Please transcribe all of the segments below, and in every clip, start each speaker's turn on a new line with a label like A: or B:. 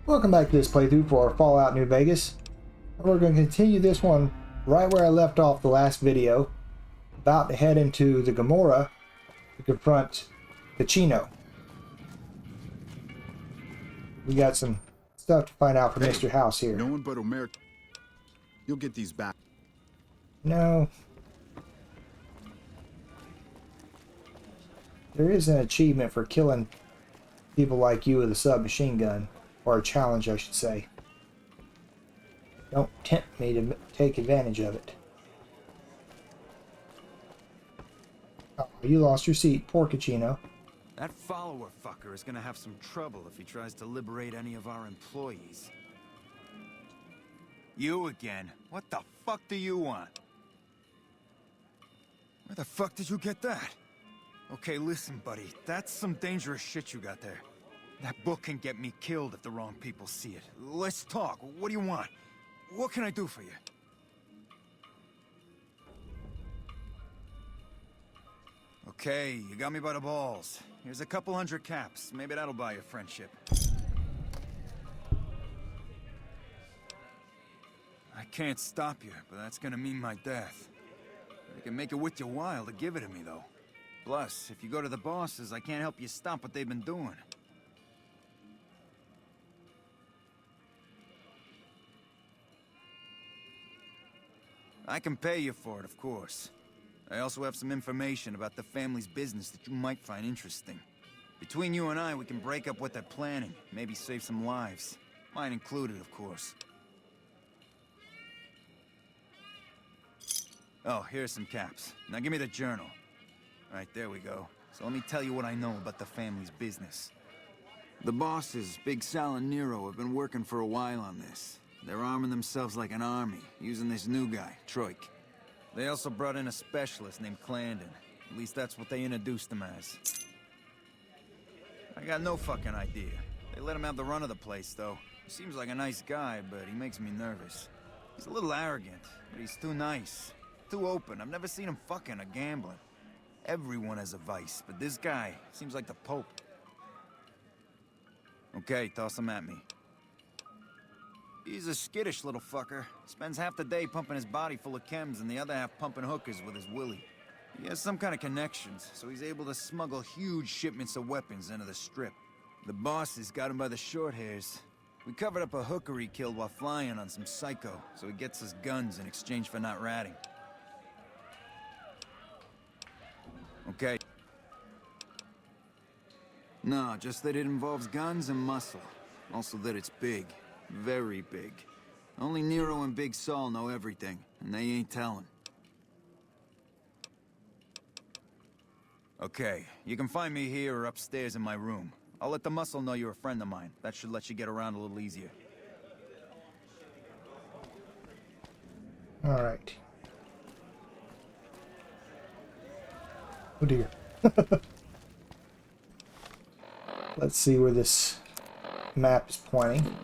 A: Welcome back to this playthrough for Fallout New Vegas. We're going to continue this one right where I left off the last video. About to head into the Gomorrah to confront Pacino. We got some stuff to find out from Mr. House here.
B: No one but America. You'll get these back.
A: No. There is an achievement for killing people like you with a submachine gun. Or a challenge, I should say. Don't tempt me to take advantage of it. Oh, you lost your seat, poor Pacino.
C: That follower fucker is gonna have some trouble if he tries to liberate any of our employees. You again? What the fuck do you want? Where the fuck did you get that? Okay, listen, buddy. That's some dangerous shit you got there. That book can get me killed if the wrong people see it. Let's talk. What do you want? What can I do for you? Okay, you got me by the balls. Here's a couple hundred caps. Maybe that'll buy your friendship. I can't stop you, but that's gonna mean my death. I can make it worth your while to give it to me, though. Plus, if you go to the bosses, I can't help you stop what they've been doing. I can pay you for it, of course. I also have some information about the family's business that you might find interesting. Between you and I, we can break up what they're planning, maybe save some lives. Mine included, of course. Oh, here's some caps. Now give me the journal. Right, there we go. So let me tell you what I know about the family's business. The bosses, Big Sal and Nero, have been working for a while on this. They're arming themselves like an army, using this new guy, Troik. They also brought in a specialist named Clarendon. At least that's what they introduced him as. I got no fucking idea. They let him have the run of the place, though. He seems like a nice guy, but he makes me nervous. He's a little arrogant, but he's too nice. Too open. I've never seen him fucking or gambling. Everyone has a vice, but this guy seems like the Pope. Okay, toss him at me. He's a skittish little fucker. Spends half the day pumping his body full of chems and the other half pumping hookers with his willy. He has some kind of connections, so he's able to smuggle huge shipments of weapons into the Strip. The bosses got him by the short hairs. We covered up a hooker he killed while flying on some psycho, so he gets us guns in exchange for not ratting. Okay. No, just that it involves guns and muscle. Also that it's big. Very big. Only Nero and Big Sal know everything, and they ain't telling. Okay, you can find me here or upstairs in my room. I'll let the muscle know you're a friend of mine. That should let you get around a little easier.
A: Alright. Oh dear. Let's see where this map is pointing.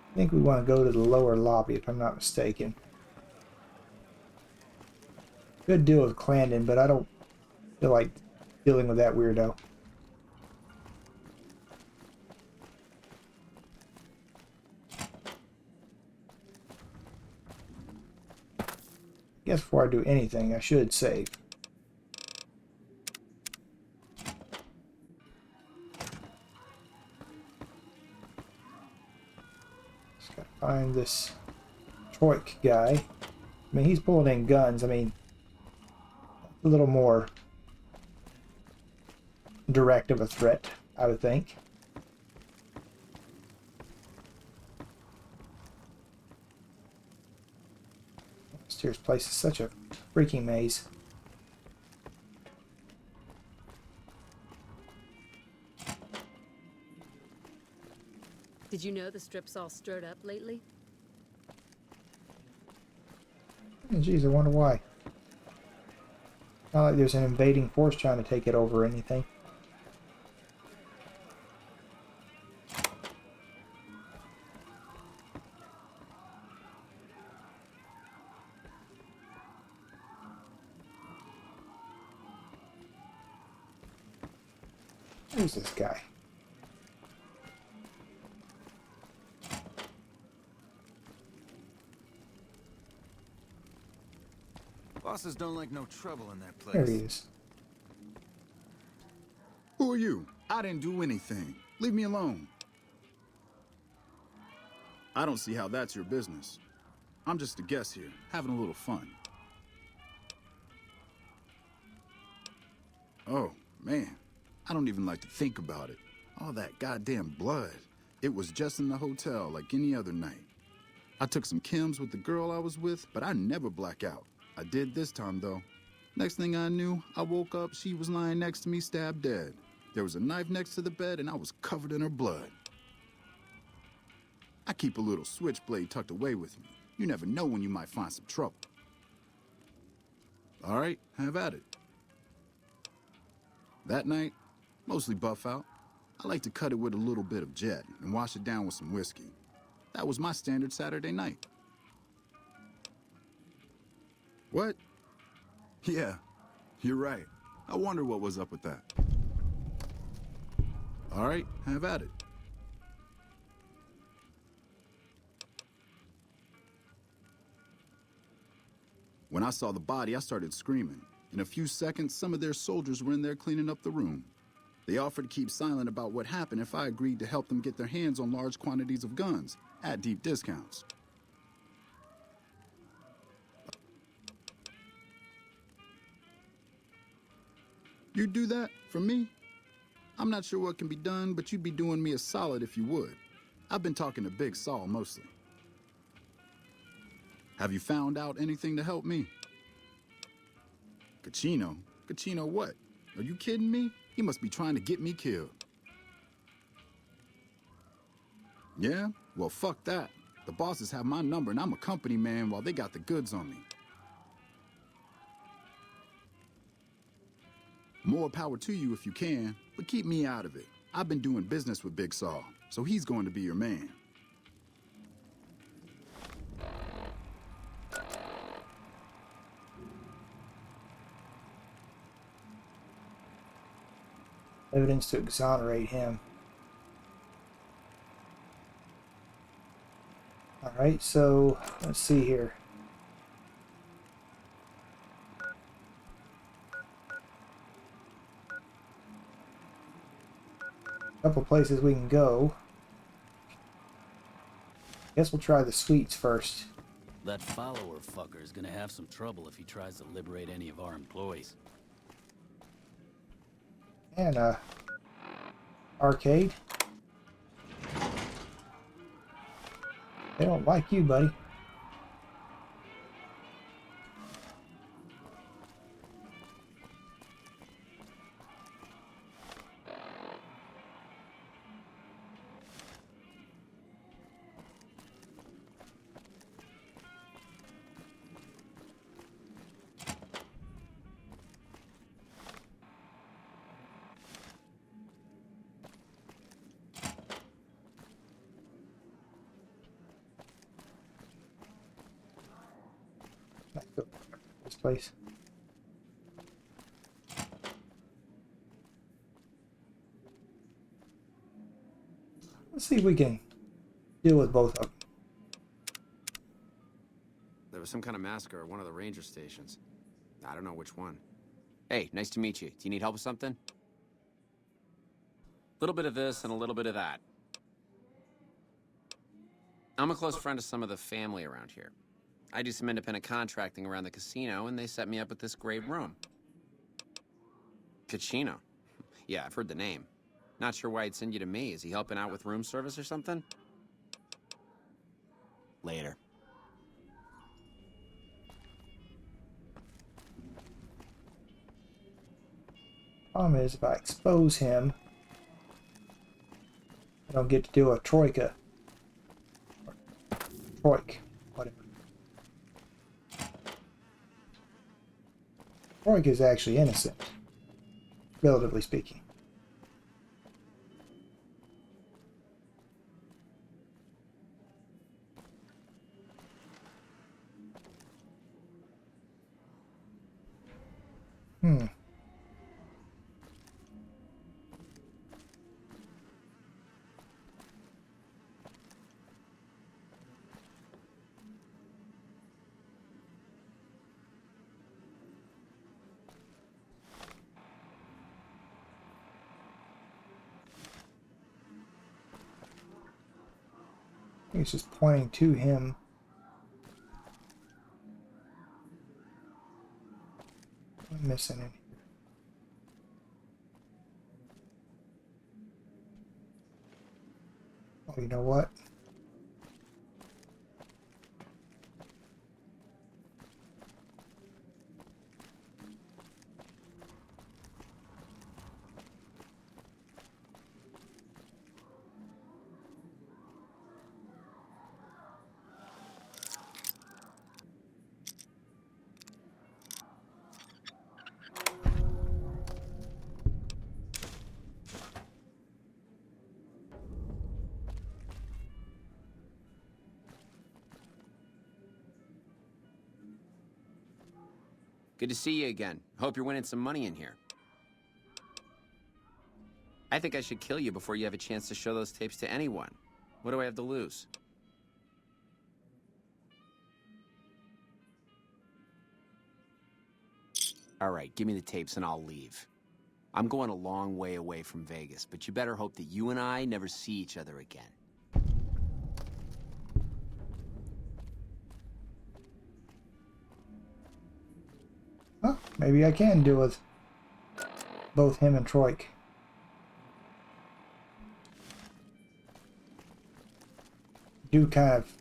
A: I think we want to go to the lower lobby, if I'm not mistaken. Good deal with Clarendon, but I don't feel like dealing with that weirdo. I guess before I do anything, I should save. Just gotta find this Troik guy. I mean, he's pulling in guns. I mean, a little more direct of a threat, I would think. This place is such a freaking maze.
D: Did you know the Strip's all stirred up lately?
A: Geez, I wonder why. Not like there's an invading force trying to take it over or anything. Who's this guy?
C: Bosses don't like no trouble in their place.
A: There he is.
B: Who are you? I didn't do anything. Leave me alone. I don't see how that's your business. I'm just a guest here, having a little fun. Oh, man. I don't even like to think about it. All that goddamn blood. It was just in the hotel like any other night. I took some chems with the girl I was with, but I never black out. I did this time, though. Next thing I knew, I woke up, she was lying next to me, stabbed dead. There was a knife next to the bed, and I was covered in her blood. I keep a little switchblade tucked away with me. You never know when you might find some trouble. All right, have at it. That night, mostly buff out. I like to cut it with a little bit of jet and wash it down with some whiskey. That was my standard Saturday night. What? Yeah, you're right. I wonder what was up with that. All right, have at it. When I saw the body, I started screaming. In a few seconds, some of their soldiers were in there cleaning up the room. They offered to keep silent about what happened if I agreed to help them get their hands on large quantities of guns at deep discounts. You'd do that for me? I'm not sure what can be done, but you'd be doing me a solid if you would. I've been talking to Big Saul mostly. Have you found out anything to help me? Cachino? Cachino what? Are you kidding me? He must be trying to get me killed. Yeah? Well, fuck that. The bosses have my number and I'm a company man while they got the goods on me. More power to you if you can, but keep me out of it. I've been doing business with Big Saul, so he's going to be your man.
A: Evidence to exonerate him. Alright, so let's see here. Couple places we can go. Guess we'll try the suites first.
E: That follower fucker is gonna have some trouble if he tries to liberate any of our employees.
A: And arcade. They don't like you, buddy. Let's go this place. Let's see if we can deal with both of them.
F: There was some kind of massacre at one of the ranger stations. I don't know which one. Hey, nice to meet you. Do you need help with something? A little bit of this and a little bit of that. I'm a close friend of some of the family around here. I do some independent contracting around the casino, and they set me up with this great room. Cachino. Yeah, I've heard the name. Not sure why he'd send you to me. Is he helping out with room service or something? Later.
A: Problem is, if I expose him, I don't get to do a troika. Troik, whatever. Troik is actually innocent, relatively speaking. It's just pointing to him. I'm missing it. Oh, you know what?
F: Good to see you again. Hope you're winning some money in here. I think I should kill you before you have a chance to show those tapes to anyone. What do I have to lose? All right, give me the tapes and I'll leave. I'm going a long way away from Vegas, but you better hope that you and I never see each other again.
A: Well, maybe I can deal with both him and Troik. Do kind of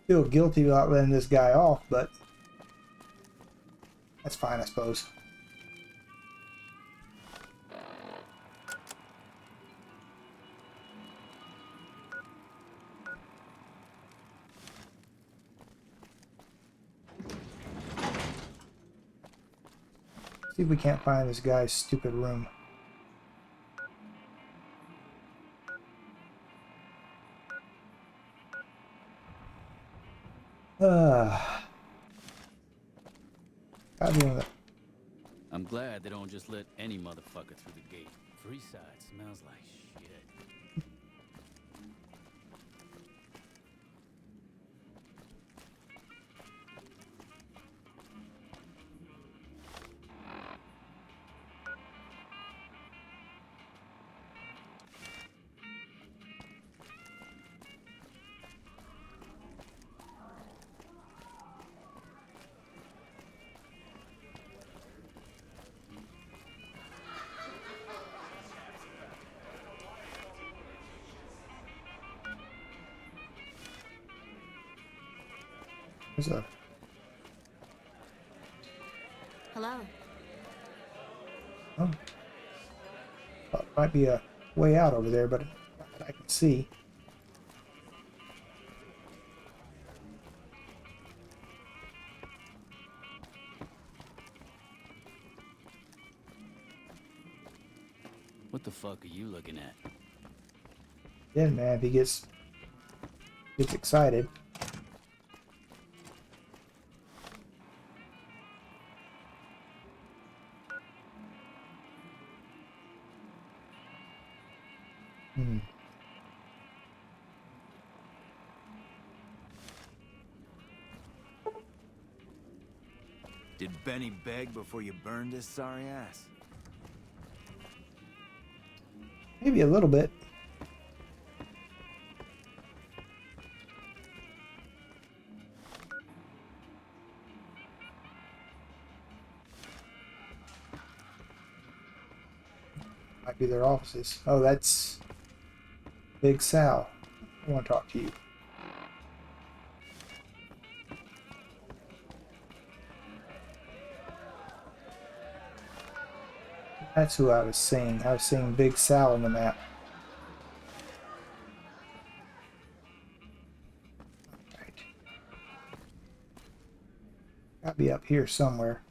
A: feel guilty about letting this guy off, but that's fine, I suppose. See if we can't find this guy's stupid room. Goddamn it.
E: I'm glad they don't just let any motherfucker through the gate. Freeside smells like shit.
A: There's a
D: Hello.
A: oh, thought it might be a way out over there, but not that I can see.
E: What the fuck are you looking at?
A: Yeah, man, if he gets excited.
C: Did Benny beg before you burned his sorry ass?
A: Maybe a little bit. Might be their offices. Oh, that's Big Sal. I want to talk to you. That's who I was seeing. I was seeing Big Sal on the map. Right. Gotta be up here somewhere.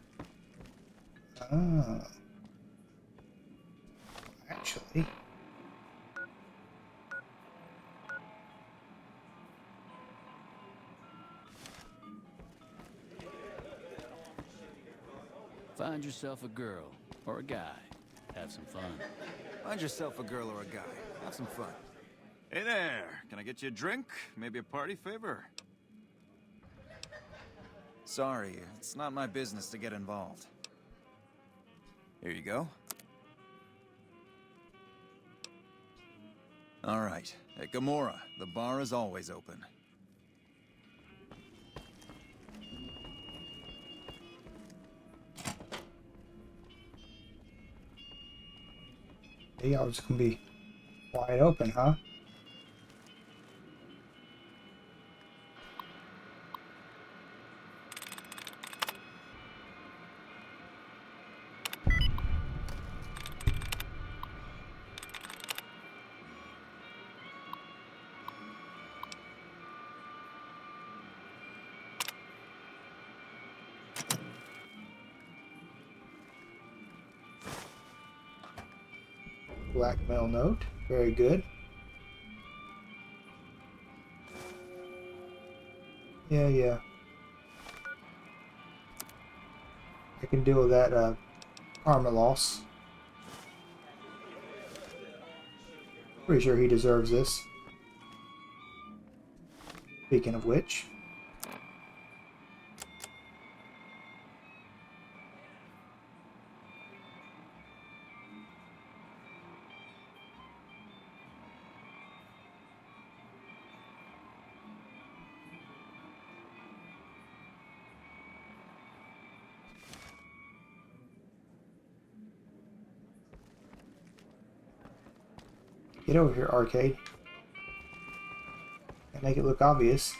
A: Oh. Actually.
E: Find yourself a girl or a guy. Have some fun.
C: Find yourself a girl or a guy. Have some fun. Hey there! Can I get you a drink? Maybe a party favor? Sorry, it's not my business to get involved. Here you go. All right. At Gomorrah, the bar is always open.
A: They are just gonna be wide open, huh? Blackmail note. Very good. Yeah. I can deal with that karma loss. Pretty sure he deserves this. Speaking of which. Get over here, arcade. And make it look obvious.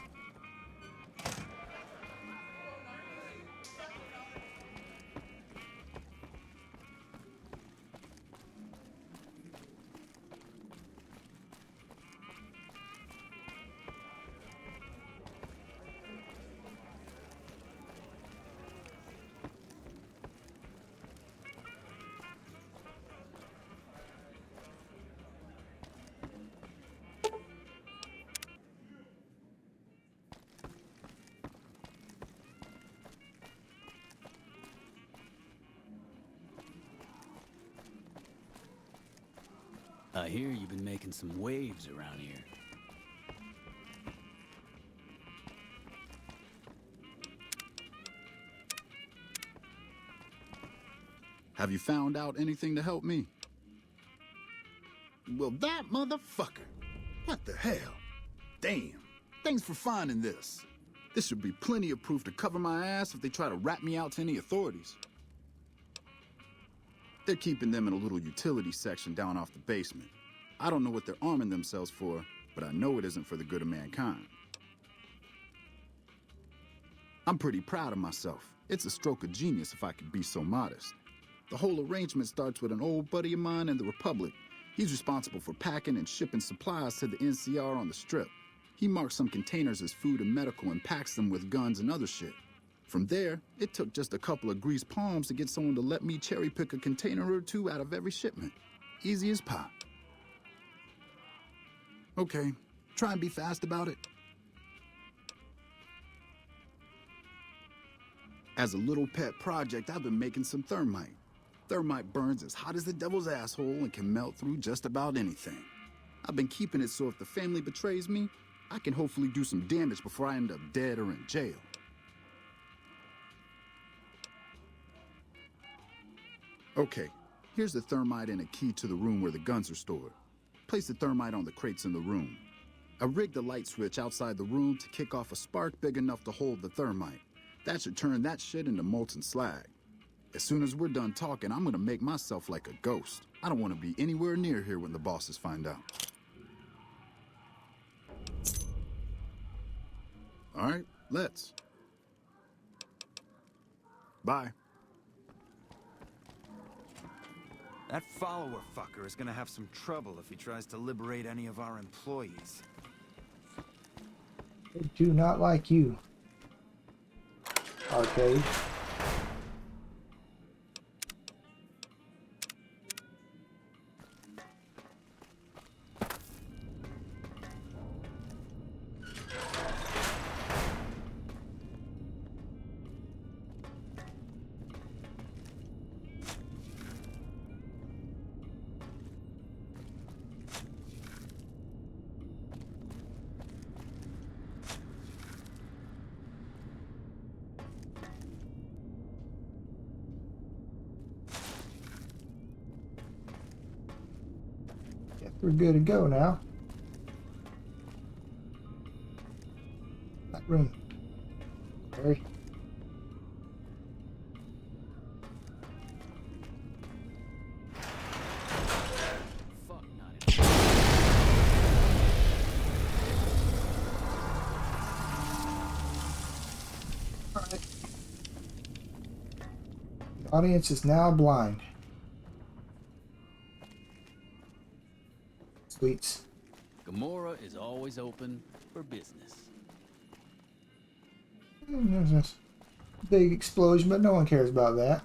E: I hear you've been making some waves around here.
B: Have you found out anything to help me? Well, that motherfucker. What the hell? Damn. Thanks for finding this. This should be plenty of proof to cover my ass if they try to rat me out to any authorities. They're keeping them in a little utility section down off the basement. I don't know what they're arming themselves for, but I know it isn't for the good of mankind. I'm pretty proud of myself. It's a stroke of genius if I could be so modest. The whole arrangement starts with an old buddy of mine in the Republic. He's responsible for packing and shipping supplies to the NCR on the Strip. He marks some containers as food and medical and packs them with guns and other shit. From there, it took just a couple of greased palms to get someone to let me cherry pick a container or two out of every shipment. Easy as pie. Okay, try and be fast about it. As a little pet project, I've been making some thermite. Thermite burns as hot as the devil's asshole and can melt through just about anything. I've been keeping it so if the family betrays me, I can hopefully do some damage before I end up dead or in jail. Okay, here's the thermite and a key to the room where the guns are stored. Place the thermite on the crates in the room. I rigged the light switch outside the room to kick off a spark big enough to hold the thermite. That should turn that shit into molten slag. As soon as we're done talking, I'm gonna make myself like a ghost. I don't want to be anywhere near here when the bosses find out. All right, let's. Bye.
C: That follower fucker is gonna have some trouble if he tries to liberate any of our employees.
A: They do not like you, arcade. We're good to go now. Room. Hurry.
E: Fuck, not it.
A: Alright. The audience is now blind. Sweets.
E: Gamora is always open for business.
A: There's this big explosion, but no one cares about that.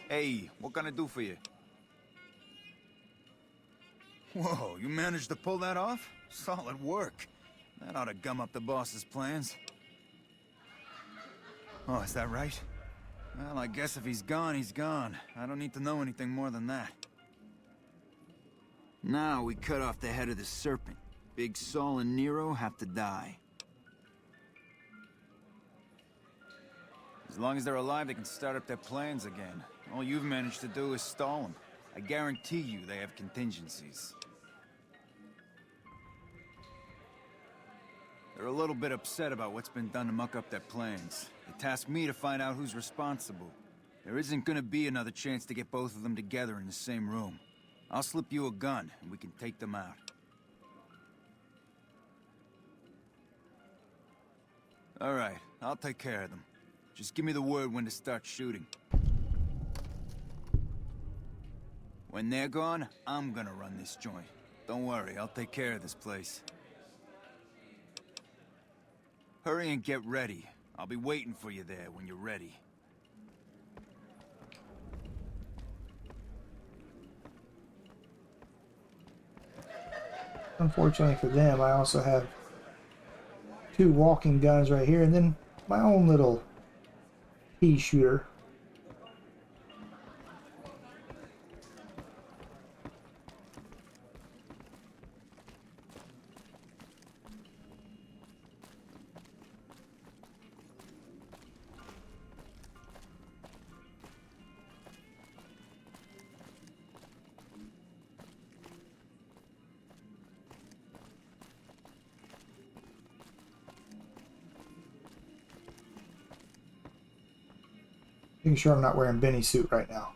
C: Hey, what can I do for you? Whoa, you managed to pull that off? Solid work. That ought to gum up the boss's plans. Oh, is that right? Well, I guess if he's gone, he's gone. I don't need to know anything more than that. Now we cut off the head of the serpent. Big Sal and Nero have to die. As long as they're alive, they can start up their plans again. All you've managed to do is stall them. I guarantee you they have contingencies. They're a little bit upset about what's been done to muck up their plans. They tasked me to find out who's responsible. There isn't gonna be another chance to get both of them together in the same room. I'll slip you a gun, and we can take them out. All right, I'll take care of them. Just give me the word when to start shooting. When they're gone, I'm gonna run this joint. Don't worry, I'll take care of this place. Hurry and get ready. I'll be waiting for you there when you're ready.
A: Unfortunately for them, I also have 2 walking guns right here, and then my own little pea shooter. Making sure I'm not wearing Benny's suit right now.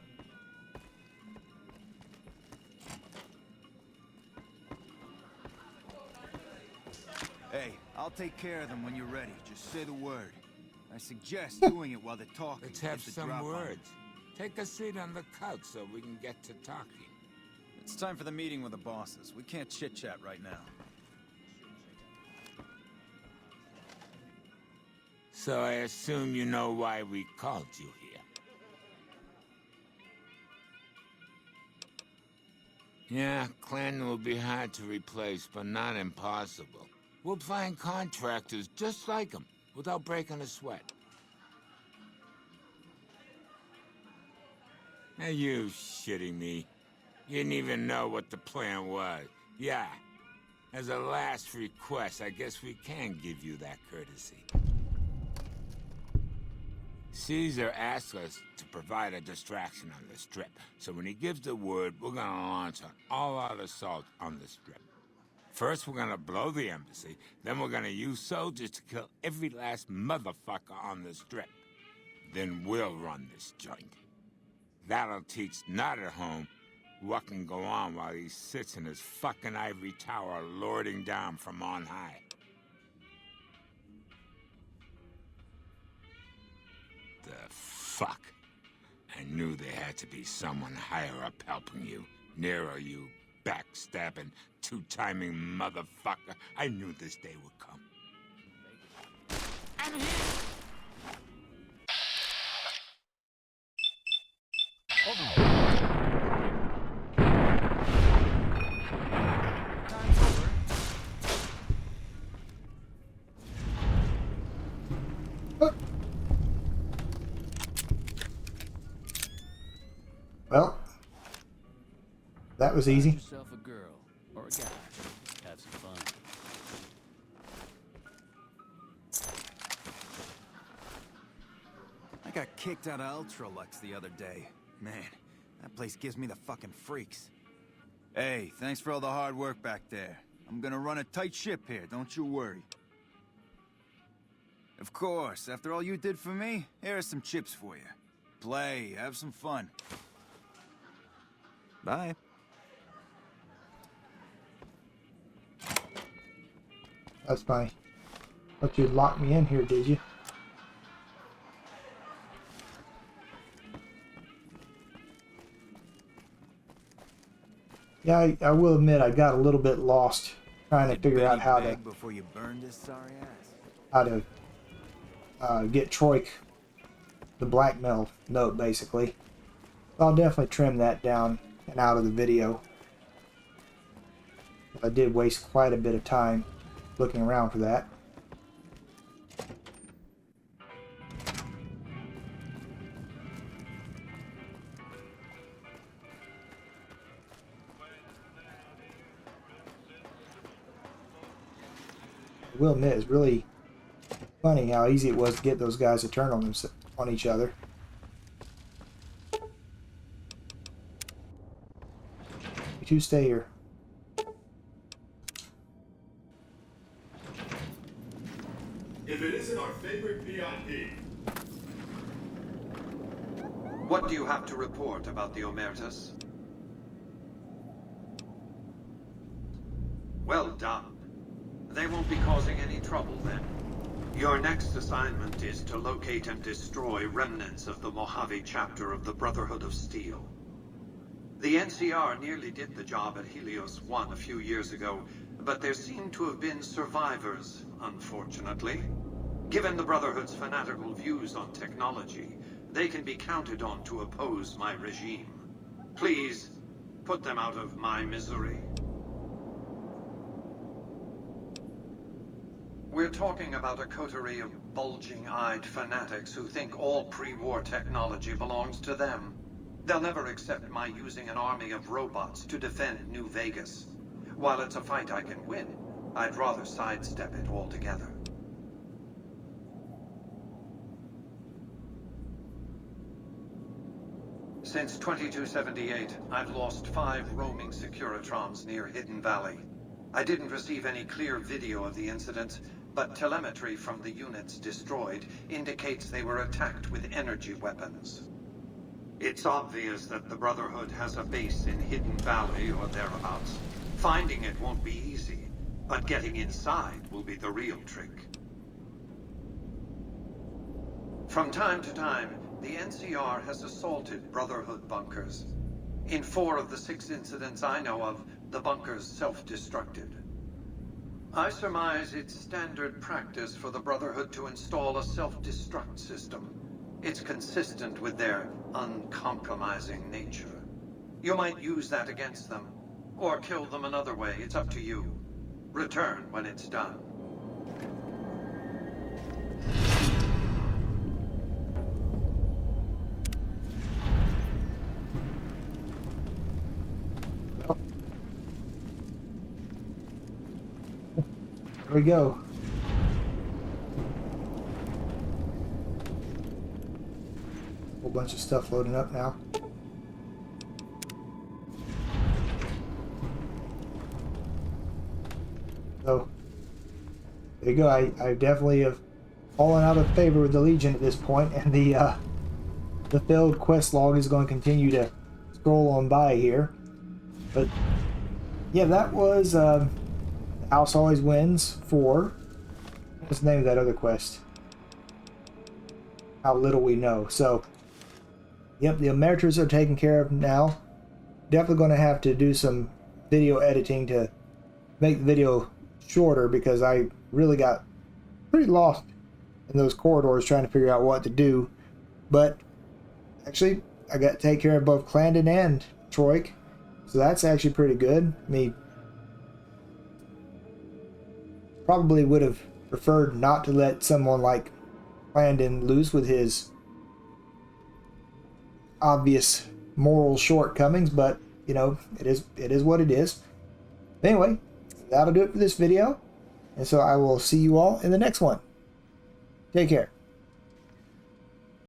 C: Hey, I'll take care of them when you're ready. Just say the word. I suggest doing it while they're talking.
G: Let's have
C: Get the
G: some
C: drop on
G: words. Take a seat on the couch so we can get to talking.
C: It's time for the meeting with the bosses. We can't chit-chat right now.
G: So I assume you know why we called you here. Yeah, Clan will be hard to replace, but not impossible. We'll find contractors just like him, without breaking a sweat. Are you shitting me? You didn't even know what the plan was. Yeah. As a last request, I guess we can give you that courtesy. Caesar asked us to provide a distraction on the Strip, so when he gives the word, we're gonna launch an all-out assault on the Strip. First, we're gonna blow the embassy, then we're gonna use soldiers to kill every last motherfucker on the Strip. Then we'll run this joint. That'll teach Not at Home what can go on while he sits in his fucking ivory tower lording down from on high. The fuck? I knew there had to be someone higher up helping you. Nero, you backstabbing, two-timing motherfucker. I knew this day would come. I'm here!
A: Well, that was easy.
E: Yourself a girl or a guy. have some fun.
C: I got kicked out of Ultralux the other day. Man, that place gives me the fucking freaks. Hey, thanks for all the hard work back there. I'm gonna run a tight ship here, don't you worry. Of course, after all you did for me, here are some chips for you. Play, have some fun. Bye.
A: That's fine. Thought you'd lock me in here, did you? Yeah, I will admit I got a little bit lost trying to figure out how to
C: before you burn this sorry ass.
A: Get Troik the blackmail note, basically. I'll definitely trim that down and out of the video. I did waste quite a bit of time looking around for that. I will admit, it's really funny how easy it was to get those guys to turn on each other. You two stay here.
H: If it isn't our favorite VIP.
I: What do you have to report about the Omertas? Well done. They won't be causing any trouble then. Your next assignment is to locate and destroy remnants of the Mojave chapter of the Brotherhood of Steel. The NCR nearly did the job at Helios 1 a few years ago, but there seem to have been survivors, unfortunately. Given the Brotherhood's fanatical views on technology, they can be counted on to oppose my regime. Please, put them out of my misery. We're talking about a coterie of bulging-eyed fanatics who think all pre-war technology belongs to them. They'll never accept my using an army of robots to defend New Vegas. While it's a fight I can win, I'd rather sidestep it altogether. Since 2278, I've lost 5 roaming Securitrons near Hidden Valley. I didn't receive any clear video of the incident, but telemetry from the units destroyed indicates they were attacked with energy weapons. It's obvious that the Brotherhood has a base in Hidden Valley or thereabouts. Finding it won't be easy, but getting inside will be the real trick. From time to time, the NCR has assaulted Brotherhood bunkers. In 4 of the 6 incidents I know of, the bunkers self-destructed. I surmise it's standard practice for the Brotherhood to install a self-destruct system. It's consistent with their uncompromising nature. You might use that against them, or kill them another way. It's up to you. Return when it's done.
A: There we go. Whole bunch of stuff loading up now. So there you go. I definitely have fallen out of favor with the Legion at this point, and the failed quest log is going to continue to scroll on by here. But yeah, that was House Always Wins 4. What's the name of that other quest? How Little We Know. So, yep, the Omertas are taken care of now. Definitely going to have to do some video editing to make the video shorter, because I really got pretty lost in those corridors trying to figure out what to do. But, actually, I got to take care of both Clarendon and Troik. So that's actually pretty good. I mean, probably would have preferred not to let someone like Clarendon loose with his obvious moral shortcomings, but you know, it is what it is. Anyway, that'll do it for this video. And so I will see you all in the next one. Take care.